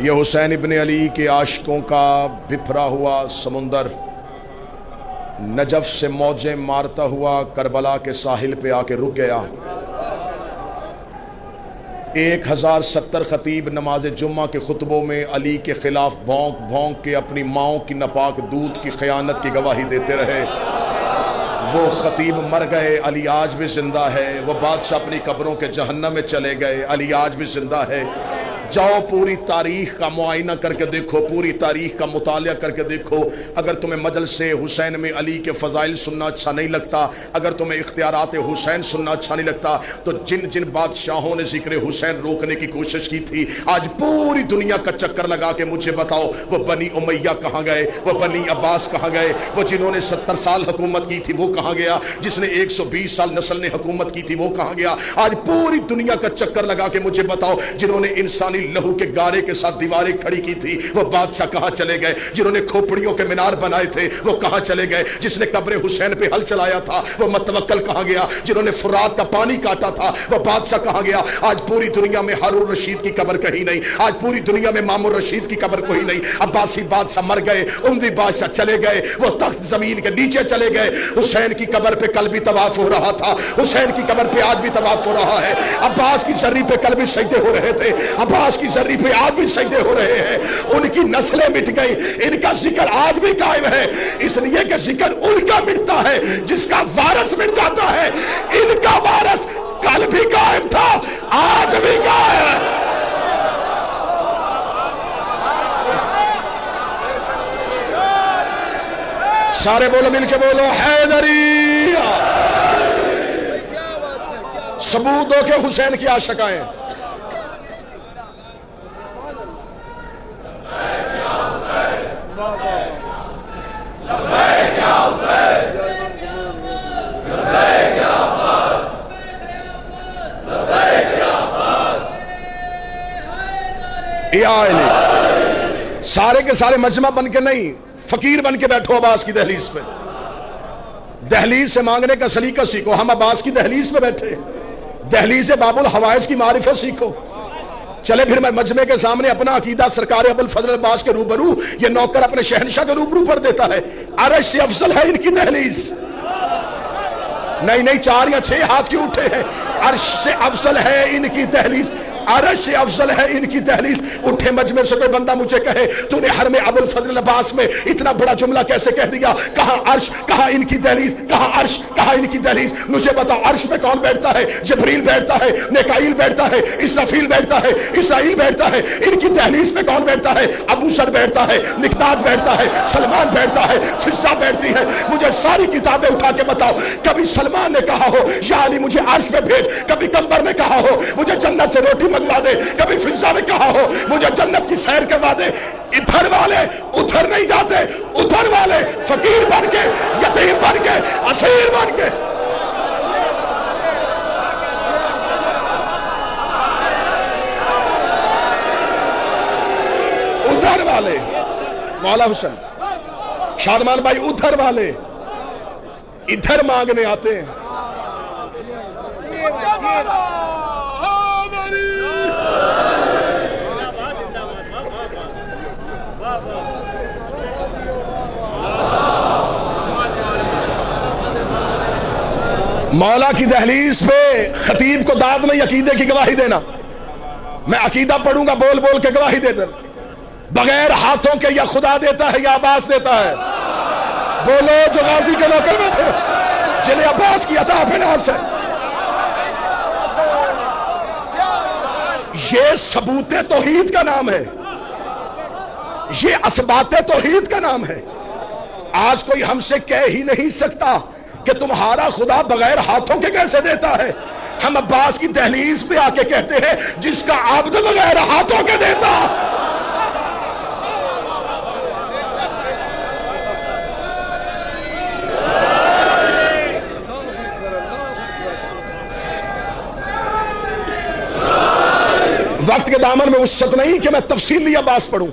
یہ حسین ابن علی کے عاشقوں کا بپھرا ہوا سمندر نجف سے موجیں مارتا ہوا کربلا کے ساحل پہ آ کے رک گیا۔ 1070 خطیب نماز جمعہ کے خطبوں میں علی کے خلاف بھونک بھونک کے اپنی ماؤں کی ناپاک دودھ کی خیانت کی گواہی دیتے رہے۔ وہ خطیب مر گئے، علی آج بھی زندہ ہے۔ وہ بادشاہ اپنی قبروں کے جہنم میں چلے گئے، علی آج بھی زندہ ہے۔ جاؤ پوری تاریخ کا معائنہ کر کے دیکھو، پوری تاریخ کا مطالعہ کر کے دیکھو۔ اگر تمہیں مجلس حسین میں علی کے فضائل سننا اچھا نہیں لگتا، اگر تمہیں اختیارات حسین سننا اچھا نہیں لگتا، تو جن جن بادشاہوں نے ذکر حسین روکنے کی کوشش کی تھی آج پوری دنیا کا چکر لگا کے مجھے بتاؤ وہ بنی امیہ کہاں گئے، وہ بنی عباس کہاں گئے، وہ جنہوں نے 70 سال حکومت کی تھی وہ کہاں گیا، جس نے 120 سال نسل نے حکومت کی تھی وہ کہاں گیا۔ آج پوری دنیا کا چکر لگا کے مجھے بتاؤ جنہوں نے انسانی لہو کے گارے کے ساتھ دیواریں کھڑی کی تھی وہ بادشاہ کہاں چلے گئے، جنہوں نے کھوپڑیوں کے مینار بنائے تھے وہ کہاں چلے گئے، جس نے قبر حسین پہ ہل چلایا تھا وہ متوکل کہاں گیا، جنہوں نے فرات کا پانی کاٹا تھا وہ بادشاہ کہاں گیا۔ آج پوری دنیا میں ہارون رشید کی قبر کہیں نہیں، آج پوری دنیا میں مامون رشید کی قبر کوئی نہیں۔ عباسی بادشاہ مر گئے، اموی بادشاہ چلے گئے، وہ تخت زمین کے نیچے چلے گئے۔ حسین کی قبر پہ کل بھی طواف ہو رہا تھا، حسین کی قبر پہ آج بھی طواف ہو رہا ہے۔ عباس کی زری پہ کل بھی سجدے ہو رہے تھے، عباس کی زری پہ آج بھی سجدے ہو رہے ہیں۔ ان کی نسلیں مٹ گئی، ان کا ذکر آج بھی قائم ہے، اس لیے کہ ذکر ان کا مٹتا ہے جس کا وارث مٹ جاتا ہے۔ ان کا وارث کل بھی قائم تھا، آج بھی قائم ہے۔ سارے بولو، مل کے بولو، حیدری۔ ثبوت ہو کہ حسین کی عاشق آئے۔ سارے کے سارے مجمع بن کے نہیں، فقیر بن کے بیٹھو عباس کی دہلیز پہ۔ دہلیز سے مانگنے کا سلیقہ سیکھو۔ ہم عباس کی دہلیز پہ بیٹھے، دہلیز باب الحوائج کی معرفت سیکھو۔ چلے پھر میں مجمع کے سامنے اپنا عقیدہ سرکار ابو الفضل عباس کے روبرو، یہ نوکر اپنے شہنشاہ کے روبرو پر دیتا ہے۔ عرش سے افضل ہے ان کی دہلیز۔ نہیں 4 یا 6 ہاتھ کیوں اٹھے ہیں؟ عرش سے افضل ہے ان کی دہلیز، عرش سے افضل ہے ان کی دہلیز۔ اٹھے مجمع سے کوئی بندہ مجھے کہے تو نے حرم ابو الفضل عباس میں اتنا بڑا جملہ کیسے کہہ دیا؟ کہاں عرش، کہاں ان کی دہلیز، کہاں عرش، کہاں ان کی دہلیز۔ مجھے بتاؤ عرش پہ کون بیٹھتا ہے؟ جبریل بیٹھتا ہے، میکائیل بیٹھتا ہے، اسرافیل بیٹھتا ہے، اسرائیل بیٹھتا ہے۔ ان کی دہلیز پہ کون بیٹھتا ہے؟ ابو سر بیٹھتا ہے، مقداد بیٹھتا ہے، سلمان بیٹھتا ہے، فضہ بیٹھتی ہے۔ مجھے ساری کتابیں اٹھا کے بتاؤ کبھی سلمان نے کہا ہو یا علی مجھے عرش پہ بھیج، کبھی قمبر نے کہا ہو مجھے جنت سے روٹی منگوا دے، کبھی فضہ نے کہا ہو مجھے جنت کی سیر کروا دے۔ ادھر والے ادھر نہیں جاتے، ادھر والے فقیر بن کے، یتیم بن کے، اسیر بن کے۔ ادھر والے مولا حسین شادمان بھائی، ادھر والے ادھر مانگنے آتے ہیں۔ مولا کی دہلیز پہ خطیب کو داد نہیں عقیدے کی گواہی دینا۔ میں عقیدہ پڑھوں گا بول بول کے گواہی دے دیں، بغیر ہاتھوں کے یا خدا دیتا ہے یا عباس دیتا ہے؟ بولو جو غازی کے نوکر بیٹھے جنہیں عباس کی عطا بناس ہے۔ یہ ثبوت توحید کا نام ہے، یہ اثبات توحید کا نام ہے۔ آج کوئی ہم سے کہہ ہی نہیں سکتا کہ تمہارا خدا بغیر ہاتھوں کے کیسے دیتا ہے۔ ہم عباس کی دہلیز پہ آ کے کہتے ہیں جس کا عبد بغیر ہاتھوں کے دیتا۔ وقت کے دامن میں وسعت نہیں کہ میں تفصیلی عباس پڑھوں،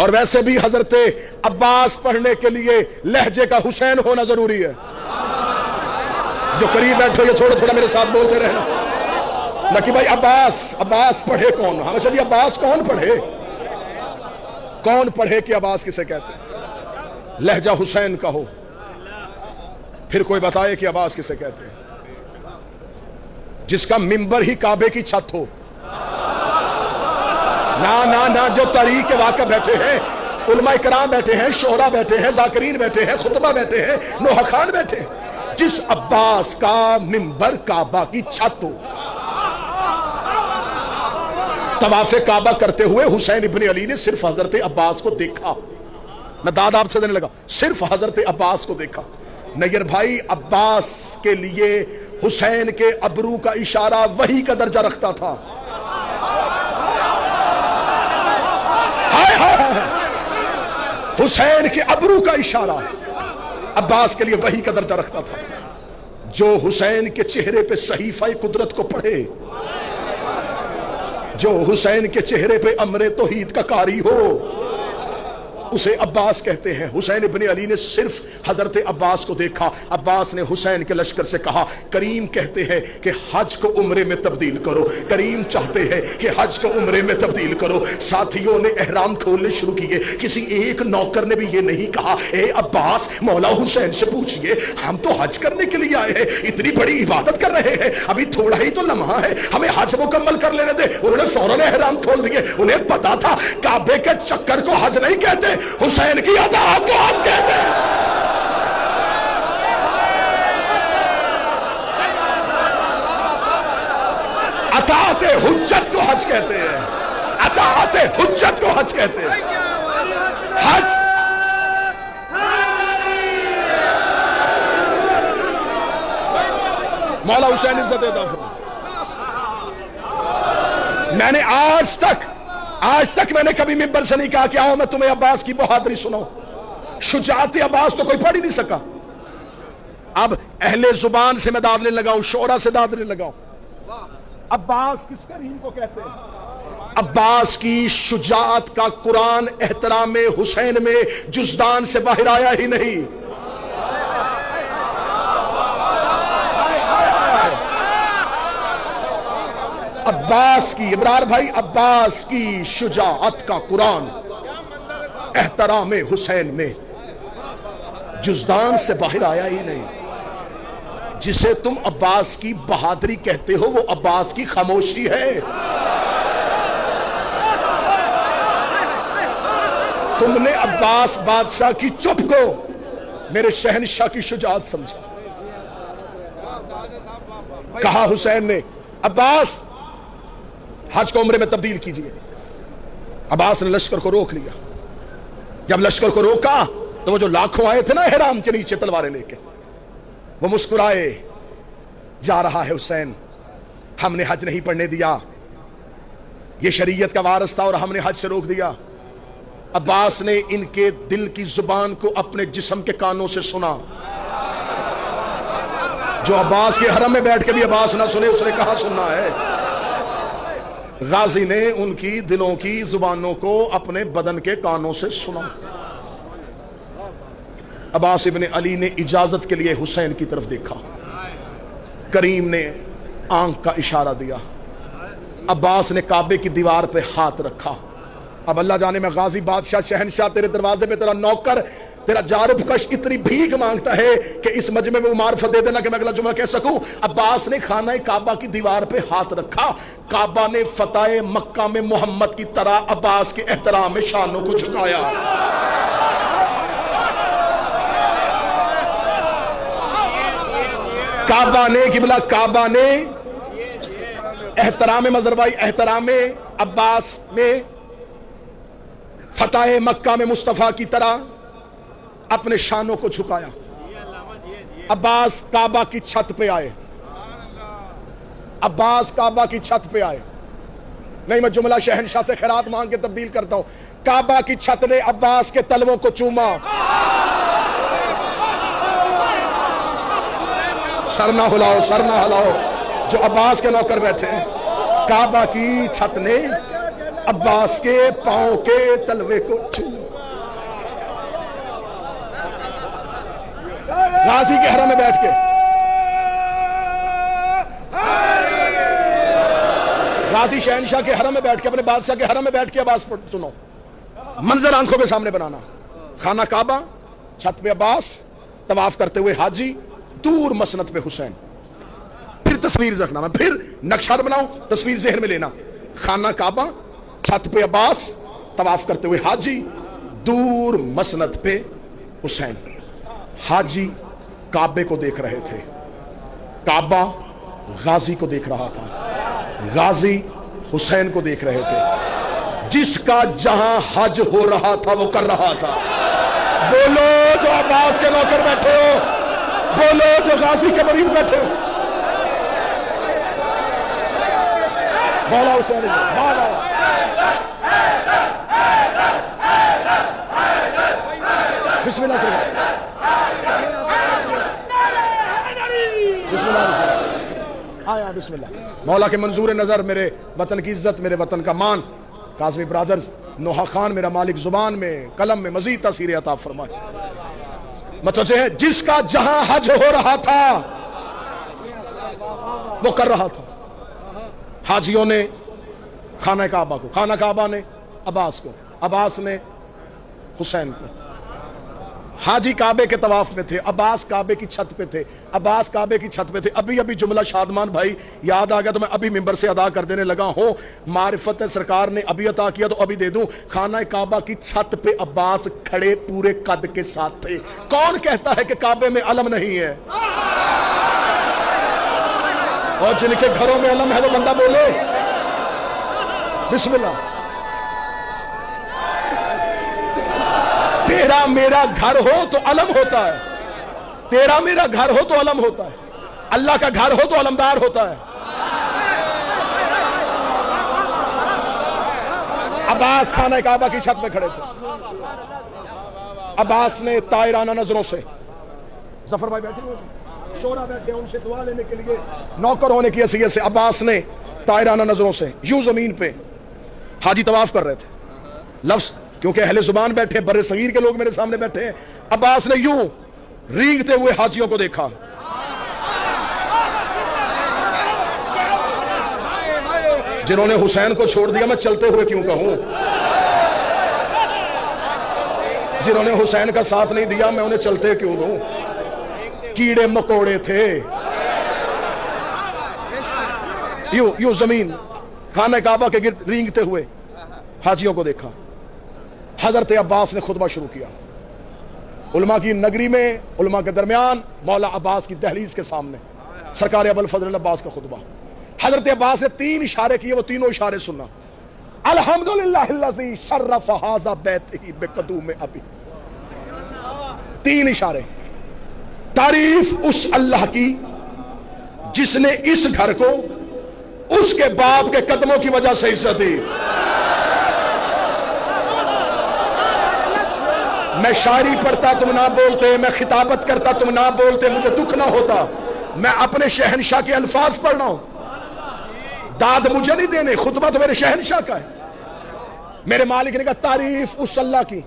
اور ویسے بھی حضرت عباس پڑھنے کے لیے لہجے کا حسین ہونا ضروری ہے۔ جو قریب بیٹھو یہ تھوڑا تھوڑا میرے ساتھ بولتے رہنا۔ نہ کہ بھائی عباس پڑھے کون؟ ہمیں چلیے عباس کون پڑھے کہ عباس کسے کہتے ہیں؟ لہجہ حسین کا ہو، پھر کوئی بتائے کہ عباس کسے کہتے ہیں؟ جس کا منبر ہی کعبے کی چھت ہو۔ نہ جو تاریخ کے واقع بیٹھے ہیں، علماء کرام بیٹھے ہیں، شعراء بیٹھے ہیں، ذاکرین بیٹھے ہیں، خطبہ بیٹھے ہیں، نوحہ خان بیٹھے ہیں، جس عباس کا منبر کعبہ کی چھت ہو۔ طواف کعبہ کرتے ہوئے حسین ابن علی نے صرف حضرت عباس کو دیکھا۔ میں داد آپ سے دینے لگا، صرف حضرت عباس کو دیکھا۔ نیر بھائی، عباس کے لیے حسین کے ابرو کا اشارہ وحی کا درجہ رکھتا تھا۔ حسین کے ابرو کا اشارہ عباس کے لیے وحی کا درجہ رکھتا تھا۔ جو حسین کے چہرے پہ صحیفہ قدرت کو پڑھے، جو حسین کے چہرے پہ امر توحید کا قاری ہو، اسے عباس کہتے ہیں۔ حسین ابن علی نے صرف حضرت عباس کو دیکھا۔ عباس نے حسین کے لشکر سے کہا، کریم کہتے ہیں کہ حج کو عمرے میں تبدیل کرو، کریم چاہتے ہیں کہ حج کو عمرے میں تبدیل کرو۔ ساتھیوں نے احرام کھولنے شروع کیے، کسی ایک نوکر نے بھی یہ نہیں کہا، اے عباس مولا حسین سے پوچھئے، ہم تو حج کرنے کے لیے آئے ہیں، اتنی بڑی عبادت کر رہے ہیں، ابھی تھوڑا ہی تو لمحہ ہے، ہمیں حج مکمل کر لینے دے۔ انہوں نے فوراً احرام کھول دیے۔ انہیں پتا تھا کعبے کے چکر کو حج نہیں کہتے، حسین کی اطاعت کو حج کہتے ہیں۔ اطاعت حجت کو حج کہتے ہیں، اطاعت حجت کو حج کہتے ہیں۔ حج مولا حسین عزت عطا فرمائے۔ میں نے آج تک میں نے کبھی منبر سے نہیں کہا کہ آؤ میں تمہیں عباس کی بہادری سناؤں۔ شجاعت عباس تو کوئی پڑھ ہی نہیں سکا۔ اب اہل زبان سے میں داد لینے لگاؤں، شعرا سے داد لینے لگاؤں۔ عباس کس کریم کو کہتے ہیں؟ عباس کی شجاعت کا قرآن احترام حسین میں جزدان سے باہر آیا ہی نہیں۔ عباس کی، ابرار بھائی، عباس کی شجاعت کا قرآن احترام حسین میں جزدان سے باہر آیا ہی نہیں۔ جسے تم عباس کی بہادری کہتے ہو، وہ عباس کی خاموشی ہے۔ تم نے عباس بادشاہ کی چپ کو میرے شہنشاہ کی شجاعت سمجھا۔ کہا حسین نے، عباس حج کو عمرے میں تبدیل کیجئے۔ عباس نے لشکر کو روک لیا۔ جب لشکر کو روکا تو وہ جو لاکھوں آئے تھے نا احرام کے نیچے تلواریں لے کے، وہ مسکرائے، جا رہا ہے حسین، ہم نے حج نہیں پڑھنے دیا، یہ شریعت کا وارث تھا اور ہم نے حج سے روک دیا۔ عباس نے ان کے دل کی زبان کو اپنے جسم کے کانوں سے سنا۔ جو عباس کے حرم میں بیٹھ کے بھی عباس نہ سنے، اس نے کہا سننا ہے۔ غازی نے ان کی دلوں کی زبانوں کو اپنے بدن کے کانوں سے سنا۔ عباس ابن علی نے اجازت کے لیے حسین کی طرف دیکھا۔ کریم نے آنکھ کا اشارہ دیا۔ عباس نے کعبے کی دیوار پہ ہاتھ رکھا۔ اب اللہ جانے میں غازی بادشاہ شہنشاہ تیرے دروازے پہ تیرا نوکر، تیرا جارب کش اتنی بھیک مانگتا ہے کہ اس مجمع میں معرفت دے دینا کہ میں اگلا جمعہ کہہ سکوں۔ عباس نے خانہ کعبہ کی دیوار پہ ہاتھ رکھا۔ کعبہ نے فتح مکہ میں محمد کی طرح عباس کے احترام میں شانوں کو جھکایا۔ کعبہ نے قبلہ، کعبہ نے احترام مظہربائی، احترام عباس میں فتح مکہ میں مصطفیٰ کی طرح اپنے شانوں کو جھکایا۔ عباس کعبہ کی چھت پہ آئے، عباس کعبہ کی چھت پہ آئے۔ نہیں، میں جملہ شہنشاہ سے خیرات مانگ کے تبدیل کرتا ہوں۔ کعبہ کی چھت نے عباس کے تلووں کو چوما۔ سر نہ ہلاؤ، سر نہ ہلاؤ جو عباس کے نوکر بیٹھے ہیں۔ کعبہ کی چھت نے عباس کے پاؤں کے تلوے کو چوما۔ غازی کے حرم میں بیٹھ کے غازی شہنشاہ کے حرم میں بیٹھ کے، اپنے بادشاہ کے حرم میں بیٹھ کے عباس سنو، منظر آنکھوں کے سامنے بنانا، خانہ کعبہ، چھت پہ عباس، طواف کرتے ہوئے حاجی، دور مسند پہ حسین. پھر تصویر رکھنا، میں پھر نقشہ بناؤں، تصویر ذہن میں لینا، خانہ کعبہ، چھت پہ عباس، طواف کرتے ہوئے حاجی، دور مسند پہ حسین. حاجی کعبے کو دیکھ رہے تھے، کعبہ غازی کو دیکھ رہا تھا، غازی حسین کو دیکھ رہے تھے. جس کا جہاں حج ہو رہا تھا وہ کر رہا تھا. بولو جو عباس کے نوکر بیٹھے ہو، بولو جو غازی کے مریض بیٹھے ہو. مولا حسین مولا بسم اللہ بسم اللہ آیا بسم اللہ. مولا کے منظور نظر میرے وطن کی عزت، میرے وطن کا مان، کاظمی برادرز، نوحہ خان میرا مالک زبان میں قلم میں مزید تاثیر عطا فرمائے. متوجہ ہے، جس کا جہاں حج ہو رہا تھا وہ کر رہا تھا. حاجیوں نے خانہ کعبہ کو، خانہ کعبہ نے عباس کو، عباس نے حسین کو. حاجی کعبے کے طواف میں تھے، عباس کعبے کی چھت پہ تھے، عباس کعبے کی چھت پہ تھے. ابھی جملہ شادمان بھائی یاد آ گیا تو میں ابھی ممبر سے ادا کر دینے لگا ہوں. معرفت سرکار نے ابھی عطا کیا تو ابھی دے دوں. خانہ کعبہ کی چھت پہ عباس کھڑے پورے قد کے ساتھ تھے. کون کہتا ہے کہ کعبے میں علم نہیں ہے؟ اور جن کے گھروں میں علم ہے وہ بندہ بولے بسم اللہ. تیرا میرا گھر ہو تو علم ہوتا ہے، تیرا میرا گھر ہو تو علم ہوتا ہے، اللہ کا گھر ہو تو علمدار ہوتا ہے. عباس خانہ کعبہ کی چھت پہ کھڑے تھے. عباس نے طائرانہ نظروں سے، ظفر بھائی بیٹھے ہوئے شورا بیٹھے ان سے دعا لینے کے لیے نوکر ہونے کی حیثیت سے، عباس نے طائرانہ نظروں سے یوں زمین پہ، حاجی طواف کر رہے تھے، لفظ کیونکہ اہل زبان بیٹھے، بر صغیر کے لوگ میرے سامنے بیٹھے ہیں. عباس نے یوں رینگتے ہوئے حاجیوں کو دیکھا. جنہوں نے حسین کو چھوڑ دیا میں چلتے ہوئے کیوں کہوں، جنہوں نے حسین کا ساتھ نہیں دیا میں انہیں چلتے کیوں کہوں. کیڑے مکوڑے تھے. یوں زمین خانہ کعبہ کے گرد رینگتے ہوئے حاجیوں کو دیکھا. حضرت عباس نے خطبہ شروع کیا. علماء کی نگری میں، علماء کے درمیان، مولا عباس کی دہلیز کے سامنے سرکار ابو الفضل عباس کا خطبہ. حضرت عباس نے 3 اشارے کیے، وہ تینوں اشارے سننا. الحمدللہ الذی شرف ھذا بیتہ بقدوم ابی. 3 اشارے. تعریف اس اللہ کی جس نے اس گھر کو اس کے باپ کے قدموں کی وجہ سے عزت دی. میں شاعری پڑھتا تم نہ بولتے، میں خطابت کرتا تم نہ بولتے، مجھے دکھ نہ ہوتا. میں اپنے شہنشاہ کے الفاظ پڑھ رہا ہوں، داد مجھے نہیں دینے، خطبہ تو میرے شہنشاہ کا ہے. میرے مالک نے کہا تعریف اس اللہ کی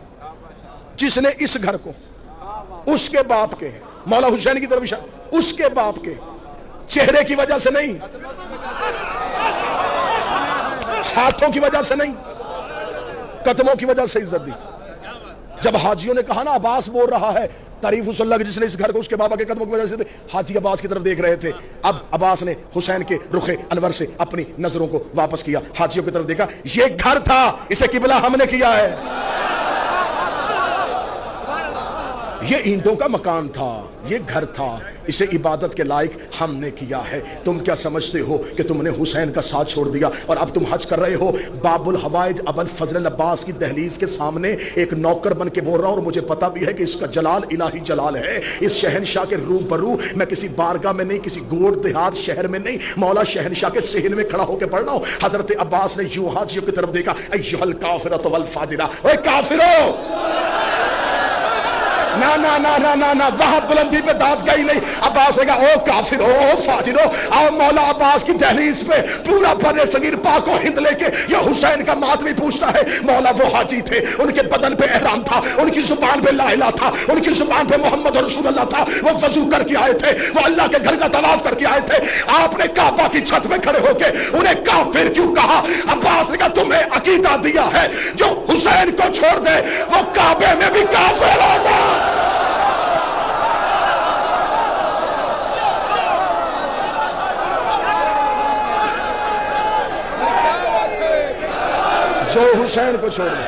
جس نے اس گھر کو اس کے باپ کے، مولا حسین کی طرف اشارہ، اس کے باپ کے چہرے کی وجہ سے نہیں، ہاتھوں کی وجہ سے نہیں، قدموں کی وجہ سے عزت دی. جب حاجیوں نے کہا نا عباس بول رہا ہے تعریف اس اللہ کی جس نے اس گھر کو اس کے بابا کے قدموں کی وجہ سے، حاجی عباس کی طرف دیکھ رہے تھے. اب عباس نے حسین کے رخ انور سے اپنی نظروں کو واپس کیا، حاجیوں کی طرف دیکھا. یہ گھر تھا، اسے قبلہ ہم نے کیا ہے. یہ اینٹوں کا مکان تھا، یہ گھر تھا، اسے عبادت کے لائق ہم نے کیا ہے. تم کیا سمجھتے ہو کہ تم نے حسین کا ساتھ چھوڑ دیا اور اب تم حج کر رہے ہو؟ باب الحوائج ابو الفضل عباس کی دہلیز کے سامنے ایک نوکر بن کے بول رہا ہوں، اور مجھے پتا بھی ہے کہ اس کا جلال الہی جلال ہے. اس شہنشاہ کے روبرو میں کسی بارگاہ میں نہیں، کسی گوڑ دیہات شہر میں نہیں، مولا شہنشاہ کے صحن میں کھڑا ہو کے پڑھ رہا ہوں. حضرت عباس نے یوں حاجیوں کی طرف دیکھا، ایھا الکافرۃ والفاجرہ، اے کافرو، نا نا نا نا نا نا، وہاں بلندی پہ داد گئی نہیں. عباس نے کہا او کافر ہو، او فاجر ہو، آؤ مولا عباس کی دہلیز پہ پورا بر صغیر پاک و ہند لے کے یہ حسین کا ماتمی پوچھتا ہے. مولا وہ حاجی تھے، ان کے بدن پہ احرام تھا، ان کی زبان پہ لا الہ تھا، ان کی زبان پہ محمد رسول اللہ تھا، وہ وضو کر کے آئے تھے، وہ اللہ کے گھر کا طواف کر کے آئے تھے. آپ نے کعبہ کی چھت پہ کھڑے ہو کے انہیں کافر کیوں کہا؟ عباس نے کہا تمہیں عقیدہ دیا ہے جو حسین کو چھوڑ دے وہ کعبے میں بھی کافر ہوگا. جو حسین کو چھوڑ دے.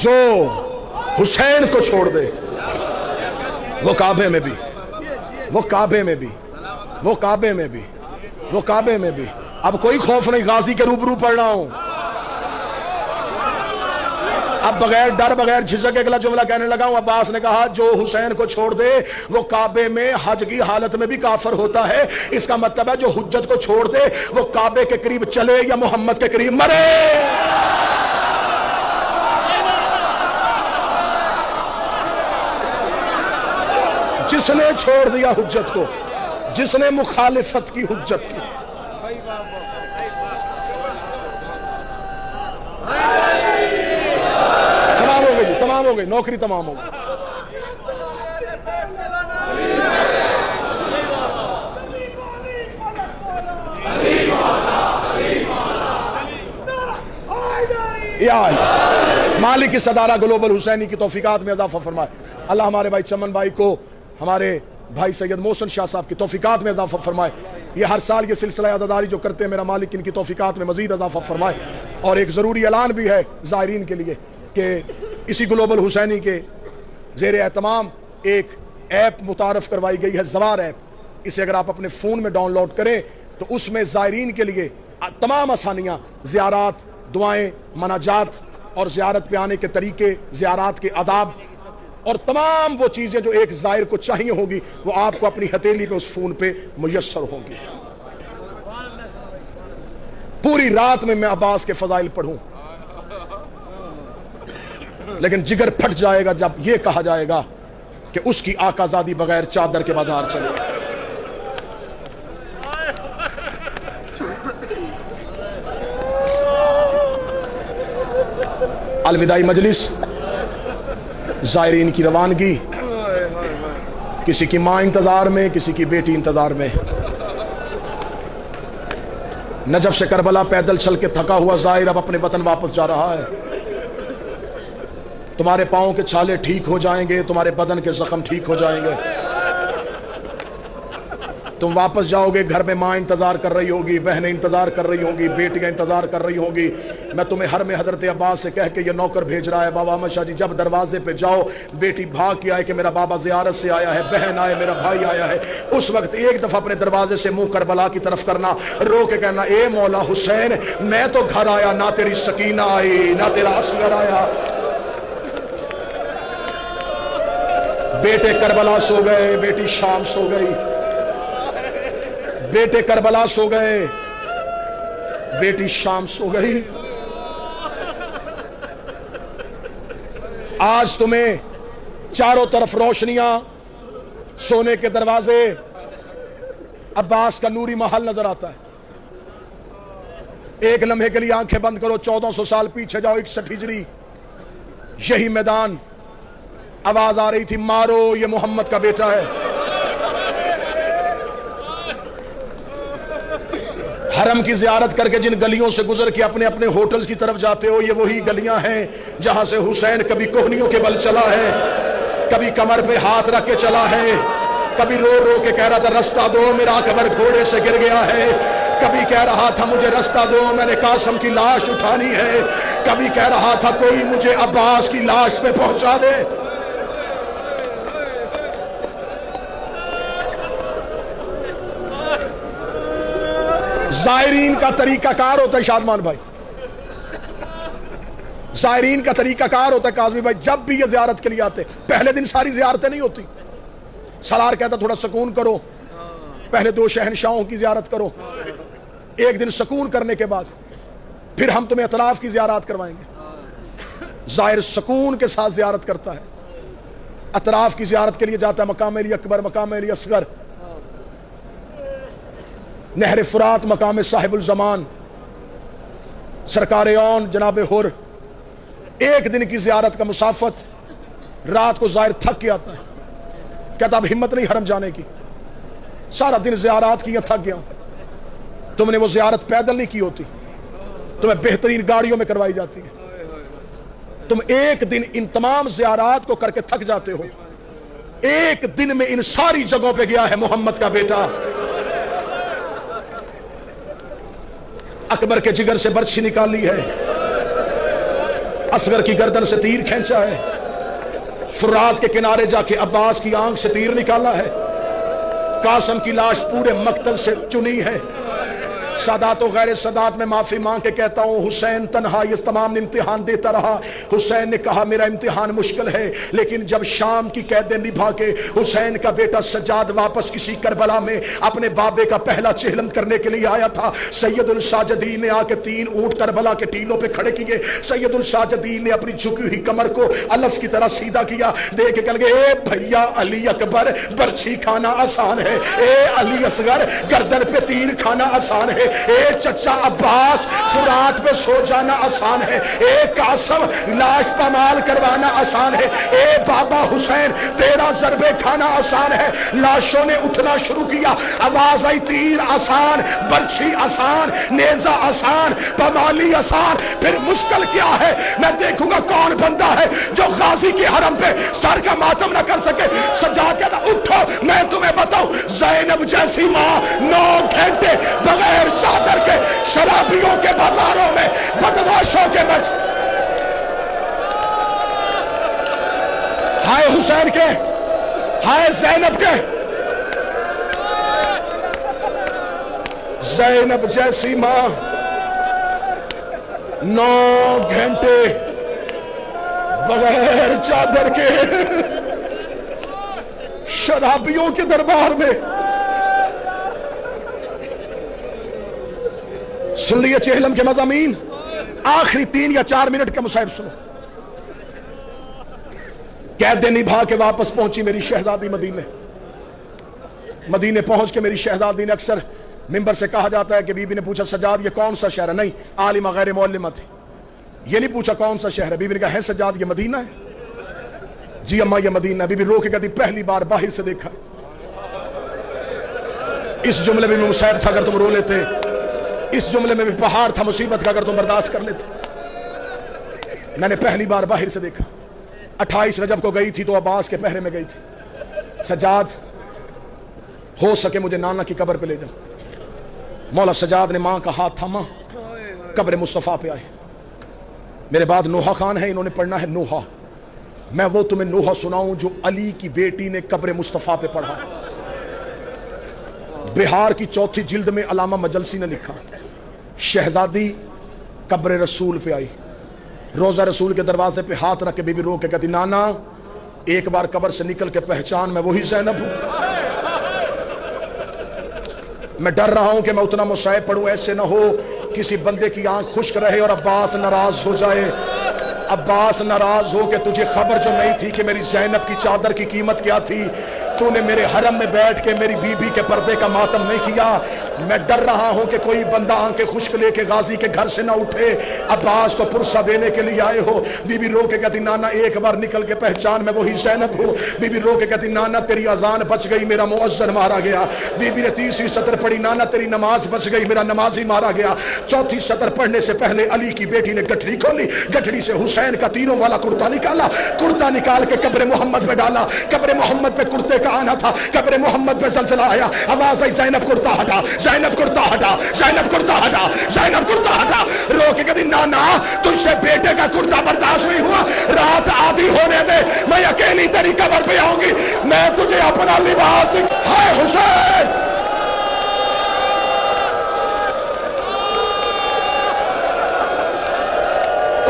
جو حسین کو چھوڑ دے وہ کعبے میں بھی، وہ کعبے میں بھی، وہ کعبے میں بھی، وہ کعبے میں بھی. اب کوئی خوف نہیں، غازی کے روبرو پڑھ رہا ہوں. اب بغیر ڈر بغیر جھجک اگلا جملہ کہنے لگا ہوں. عباس نے کہا جو حسین کو چھوڑ دے وہ کعبے میں حج کی حالت میں بھی کافر ہوتا ہے. اس کا مطلب ہے جو حجت کو چھوڑ دے وہ کعبے کے قریب چلے یا محمد کے قریب مرے. جس نے چھوڑ دیا حجت کو، جس نے مخالفت کی حجت کی. تمام ہو گئی، تمام ہو گئی، نوکری تمام ہو گئی. مالک کی صدارہ گلوبل حسینی کی توفیقات میں اضافہ فرمائے. اللہ ہمارے بھائی چمن بھائی کو، ہمارے بھائی سید محسن شاہ صاحب کی توفیقات میں اضافہ فرمائے. یہ ہر سال یہ سلسلہ عزاداری جو کرتے ہیں، میرا مالک ان کی توفیقات میں مزید اضافہ فرمائے. اور ایک ضروری اعلان بھی ہے زائرین کے لیے کہ اسی گلوبل حسینی کے زیر اہتمام ایک ایپ متعارف کروائی گئی ہے، زوار ایپ. اسے اگر آپ اپنے فون میں ڈاؤن لوڈ کریں تو اس میں زائرین کے لیے تمام آسانیاں، زیارات، دعائیں، مناجات اور زیارت پہ آنے کے طریقے، زیارات کے آداب اور تمام وہ چیزیں جو ایک زائر کو چاہیے ہوگی وہ آپ کو اپنی ہتھیلی پہ اس فون پہ میسر ہوں گی. پوری رات میں عباس کے فضائل پڑھوں لیکن جگر پھٹ جائے گا جب یہ کہا جائے گا کہ اس کی آقا زادی بغیر چادر کے بازار چلے. الوداعی مجلس، زائرین کی روانگی، کسی کی ماں انتظار میں، کسی کی بیٹی انتظار میں. نجف سے کربلا پیدل چل کے تھکا ہوا زائر اب اپنے وطن واپس جا رہا ہے. تمہارے پاؤں کے چھالے ٹھیک ہو جائیں گے، تمہارے بدن کے زخم ٹھیک ہو جائیں گے. تم واپس جاؤ گے، گھر میں ماں انتظار کر رہی ہوگی، بہنیں انتظار کر رہی ہوں گی، بیٹیاں انتظار کر رہی ہوں گی. میں تمہیں ہر میں حضرت عباس سے کہہ کے یہ نوکر بھیج رہا ہے، بابا احمد شاہ جی جب دروازے پہ جاؤ بیٹی بھاگ کے آئے کہ میرا بابا زیارت سے آیا ہے، بہن آئے، میرا بھائی آیا ہے، اس وقت ایک دفعہ اپنے دروازے سے منہ کربلا کی طرف کرنا، رو کے کہنا اے مولا حسین میں تو گھر آیا، نہ تیری سکینہ آئی نہ تیرا اصغر آیا. بیٹے کربلا سو گئے، بیٹی شام سو گئی. بیٹے کربلا سو گئے، بیٹی شام سو گئی. آج تمہیں چاروں طرف روشنیاں، سونے کے دروازے، عباس کا نوری محل نظر آتا ہے. ایک لمحے کے لیے آنکھیں بند کرو، 1400 سال پیچھے جاؤ، 61 ہجری، یہی میدان. آواز آ رہی تھی مارو یہ محمد کا بیٹا ہے. حرم کی زیارت کر کے جن گلیوں سے گزر کے اپنے اپنے ہوٹلز کی طرف جاتے ہو، یہ وہی گلیاں ہیں جہاں سے حسین کبھی کوہنیوں کے بل چلا ہے، کبھی کمر پہ ہاتھ رکھ کے چلا ہے، کبھی رو رو کے کہہ رہا تھا رستہ دو میرا اکبر گھوڑے سے گر گیا ہے، کبھی کہہ رہا تھا مجھے رستہ دو میں نے قاسم کی لاش اٹھانی ہے، کبھی کہہ رہا تھا کوئی مجھے عباس کی لاش پہ پہنچا دے. زائرین کا طریقہ کار ہوتا ہے شادمان بھائی، زائرین کا طریقہ کار ہوتا ہے کاظمی بھائی. جب بھی یہ زیارت کے لیے آتے پہلے دن ساری زیارتیں نہیں ہوتی. سالار کہتا تھوڑا سکون کرو، پہلے 2 شہنشاہوں کی زیارت کرو، ایک دن سکون کرنے کے بعد پھر ہم تمہیں اطراف کی زیارات کروائیں گے۔ زائر سکون کے ساتھ زیارت کرتا ہے، اطراف کی زیارت کے لیے جاتا ہے مقام علی اکبر، مقام علی اصغر، نہر فرات، مقام صاحب الزمان، سرکار اون جناب حر۔ ایک دن کی زیارت کا مسافت، رات کو زائر تھک کے آتا ہے، کہتا اب ہمت نہیں حرم جانے کی، سارا دن زیارات کی، تھک گیا ہوں۔ تم نے وہ زیارت پیدل نہیں کی ہوتی، تمہیں بہترین گاڑیوں میں کروائی جاتی ہے، تم ایک دن ان تمام زیارات کو کر کے تھک جاتے ہو، ایک دن میں ان ساری جگہوں پہ گیا ہے محمد کا بیٹا۔ اکبر کے جگر سے برچھی نکالی ہے، اصغر کی گردن سے تیر کھینچا ہے، فرات کے کنارے جا کے عباس کی آنکھ سے تیر نکالا ہے، قاسم کی لاش پورے مقتل سے چنی ہے۔ سادات و غیر سادات میں معافی مانگ کے کہتا ہوں، حسین تنہا یہ تمام امتحان دیتا رہا۔ حسین نے کہا میرا امتحان مشکل ہے، لیکن جب شام کی قیدیں نبھا کے حسین کا بیٹا سجاد واپس کسی کربلا میں اپنے بابے کا پہلا چہلم کرنے کے لیے آیا تھا، سید الساجدین نے آ کے 3 اونٹ کربلا کے ٹیلوں پہ کھڑے کیے۔ سید الساجدین نے اپنی جھکی ہوئی کمر کو الف کی طرح سیدھا کیا، دیکھ کے کہنے لگے اے بھیا علی اکبر، برچھی کھانا آسان ہے، اے علی اصغر گردن پہ تیر کھانا آسان ہے، اے چچا عباس فرات پہ سو جانا آسان ہے، اے قاسم لاش پامال کروانا آسان ہے، اے بابا حسین تیرا ضربے کھانا آسان ہے۔ لاشوں نے اٹھنا شروع کیا، آواز آئی تیر آسان، برچھی آسان، نیزہ آسان، پامالی آسان، پھر مشکل کیا ہے؟ میں دیکھوں گا کون بندہ ہے جو غازی کے حرم پہ سر کا ماتم نہ کر سکے۔ سجاد کہتا اٹھو میں تمہیں بتاؤں، زینب جیسی ماں 9 گھنٹے بغیر چادر کے شرابیوں کے بازاروں میں بدماشوں کے بچ، ہائے حسین کے، ہائے زینب کے، زینب جیسی ماں 9 گھنٹے بغیر چادر کے شرابیوں کے دربار میں۔ سن لیے چہلم کے مضامین، آخری 3 یا 4 منٹ کا مصاحب سنو۔ قیدیں نبھا کے واپس پہنچی میری شہزادی مدینے۔ مدینے پہنچ کے میری شہزادی نے، اکثر ممبر سے کہا جاتا ہے کہ بی بی نے پوچھا سجاد یہ کون سا شہر ہے؟ نہیں، عالمہ غیر معلمہ تھی، یہ نہیں پوچھا کون سا شہر ہے۔ بی بی نے کہا ہے سجاد یہ مدینہ ہے؟ جی اماں یہ مدینہ ہے۔ بی بی رو کے کہتی پہلی بار باہر سے دیکھا۔ اس جملے میں بھی مصیبت تھا اگر تم رو لیتے، اس جملے میں بھی پہاڑ تھا مصیبت کا اگر تم برداشت کر لیتے۔ میں نے پہلی بار باہر سے دیکھا، 28 رجب کو گئی تھی تو عباس کے پہرے میں گئی تھی۔ سجاد ہو سکے مجھے نانا کی قبر پہ لے جاؤ۔ مولا سجاد نے ماں کا ہاتھ تھاما، قبر مصطفیٰ پہ آئے۔ میرے بعد نوحہ خان ہے، انہوں نے پڑھنا ہے نوحہ۔ میں وہ تمہیں نوحہ سناؤں جو علی کی بیٹی نے قبر مصطفیٰ پہ پڑھا۔ بہار کی 4تھی جلد میں علامہ مجلسی نے لکھا، شہزادی قبر رسول پہ آئی، روزہ رسول کے دروازے پہ ہاتھ رکھ کے بی بی رو کے کہتی نانا ایک بار قبر سے نکل کے پہچان میں وہی زینب ہوں۔ میں ڈر رہا ہوں کہ میں اتنا مصائب پڑھوں ایسے نہ ہو کسی بندے کی آنکھ خشک رہے اور عباس ناراض ہو جائے، عباس ناراض ہو کہ تجھے خبر جو نہیں تھی کہ میری زینب کی چادر کی قیمت کیا تھی، تو نے میرے حرم میں بیٹھ کے میری بی بی کے پردے کا ماتم نہیں کیا۔ میں ڈر رہا ہوں کہ کوئی بندہ آنکھیں خشک لے کے غازی کے گھر سے نہ اٹھے، عباس کو پرسہ دینے کے لیے آئے ہو۔ بی بی رو کے کہتی نانا ایک بار نکل کے پہچان میں وہی زینب ہوں۔ بی بی رو کے کہتی نانا تیری اذان بچ گئی، میرا مؤذن مارا گیا۔ بی بی نے 30ویں سطر پڑھی، نانا تیری نماز بچ گئی، میرا نمازی مارا گیا۔ 4تھی سطر پڑھنے سے پہلے علی کی بیٹی نے گٹھڑی کھولی، گٹھڑی سے حسین کا تیروں والا کرتا نکالا، کرتا نکال کے قبر محمد پہ ڈالا۔ قبر محمد پہ کرتے کا آنا تھا، قبر محمد پہ زلزلہ آیا، آواز آئی زینب کرتا ہٹا، زینب کرتا ہٹا، زینب کرتا ہٹا، زینب کرتا ہٹا۔ رو کے کہتی نانا تجھ سے بیٹے کا کرتا برداشت نہیں ہوا، رات آدھی ہونے دے، میں اکیلی تیری قبر پہ آؤں گی، میں تجھے اپنا لباس ہائے حسین۔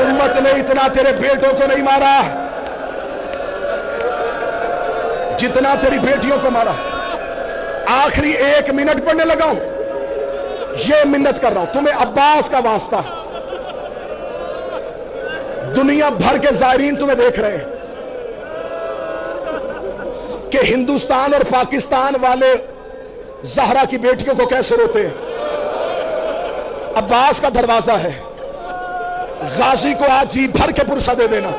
امت نے اتنا تیرے بیٹوں کو نہیں مارا جتنا تیری بیٹیوں کو مارا۔ آخری 1 منٹ پڑھنے لگا ہوں، یہ منت کر رہا ہوں تمہیں عباس کا واسطہ ہے، دنیا بھر کے زائرین تمہیں دیکھ رہے ہیں کہ ہندوستان اور پاکستان والے زہرا کی بیٹیوں کو کیسے روتے ہیں۔ عباس کا دروازہ ہے، غازی کو آج جی بھر کے پرسہ دے دینا۔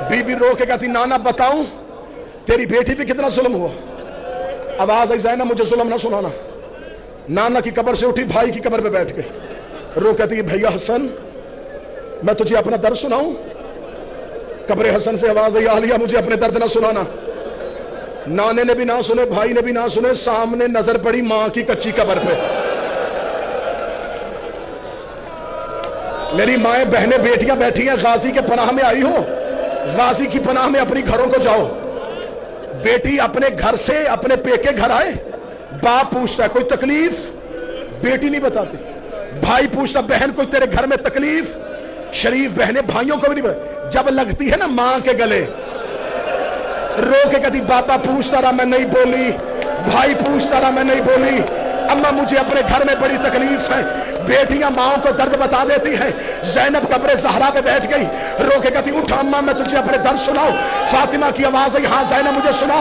بی بی رو کے کہتی نانا بتاؤں تیری بیٹی پہ کتنا ظلم ہوا؟ آواز آئی زینب مجھے ظلم نہ سنانا۔ نانا کی قبر سے اٹھی، بھائی کی قبر پہ بیٹھ گئی، رو کہتی ہے بھیا حسن میں تجھے اپنا درد سناؤں؟ قبر حسن سے آواز آئی عالیہ مجھے اپنے درد نہ سنانا۔ نانے نے بھی نہ سنے، بھائی نے بھی نہ سنے، سامنے نظر پڑی ماں کی کچی قبر پہ۔ میری مائیں بہنیں بیٹیاں بیٹھی ہیں، غازی کے پناہ میں آئی ہو، غازی کی پناہ میں اپنی گھروں کو جاؤ۔ بیٹی اپنے گھر سے اپنے پیکے گھر آئے، باپ پوچھتا ہے کوئی تکلیف؟ بیٹی نہیں بتاتی۔ بھائی پوچھتا بہن کوئی تیرے گھر میں تکلیف؟ شریف بہنیں بھائیوں کو بھی نہیں بتاتی۔ جب لگتی ہے نا ماں کے گلے، رو کے کہتی بابا پوچھتا رہا میں نہیں بولی، بھائی پوچھتا رہا میں نہیں بولی، اماں مجھے اپنے گھر میں بڑی تکلیف ہے۔ بیٹیاں ماں کو درد بتا دیتی ہیں۔ زینب قبر زہرا پہ بیٹھ گئی، رو کے کہتی اٹھ اماں میں تجھے اپنے درد سناؤں۔ فاطمہ کی آواز آئی ہاں زینب مجھے سنا۔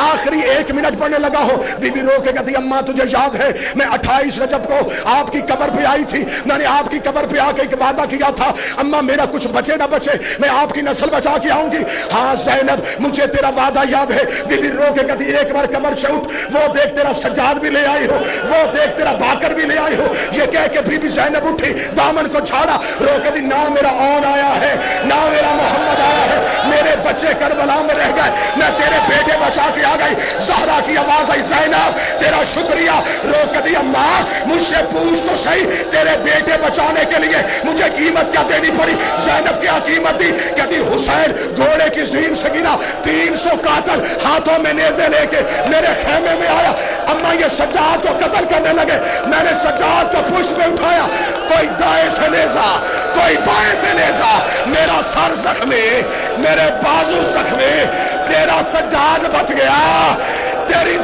آخری 1 منٹ پڑھنے لگا ہو، بی بی رو کے کہتی اماں تجھے یاد ہے میں 28 رجب کو آپ کی قبر پہ آئی تھی، میں نے آپ کی قبر پہ آ کے ایک وعدہ کیا تھا اماں میرا کچھ بچے نہ بچے میں آپ کی نسل بچا کے آؤں گی۔ ہاں زینب مجھے تیرا وعدہ یاد ہے۔ بی بی رو کے کہتی ایک بار قبر سے اٹھ، وہ دیکھ تیرا سجاد بھی لے آئی ہو، وہ دیکھ تیرا باکر بھی لے آئی ہو۔ یہ کہہ کے بی بی زینب اٹھی، دامن کو چھاڑا، رو کے دی نہ میرا اون آیا ہے نہ میرا محمد آیا ہے، میرے بچے کربلا میں رہ گئے، میں تیرے بیٹے بچا کے آ گئی۔ زہرا کی آواز آئی زینب تیرا شکریہ۔ رو کے دی اماں مجھ سے پوچھ تو صحیح تیرے بیٹے بچانے کے لیے مجھے قیمت کیا دینی پڑی؟ زینب کیا قیمت دی؟ کہتی حسین گھوڑے کی زین سے گنا 300 قاتل ہاتھوں میں نیزے لے کے میرے خیمے میں آیا، اماں یہ سجاد کو قتل کرنے لگے، میں نے سجاد کو پشت پہ اٹھایا، کوئی دائیں سے نیزہ کوئی بائیں سے نیزہ، میرا سر زخمی، میرے بازو زخمی، تیرا سجاد بچ گیا، تیری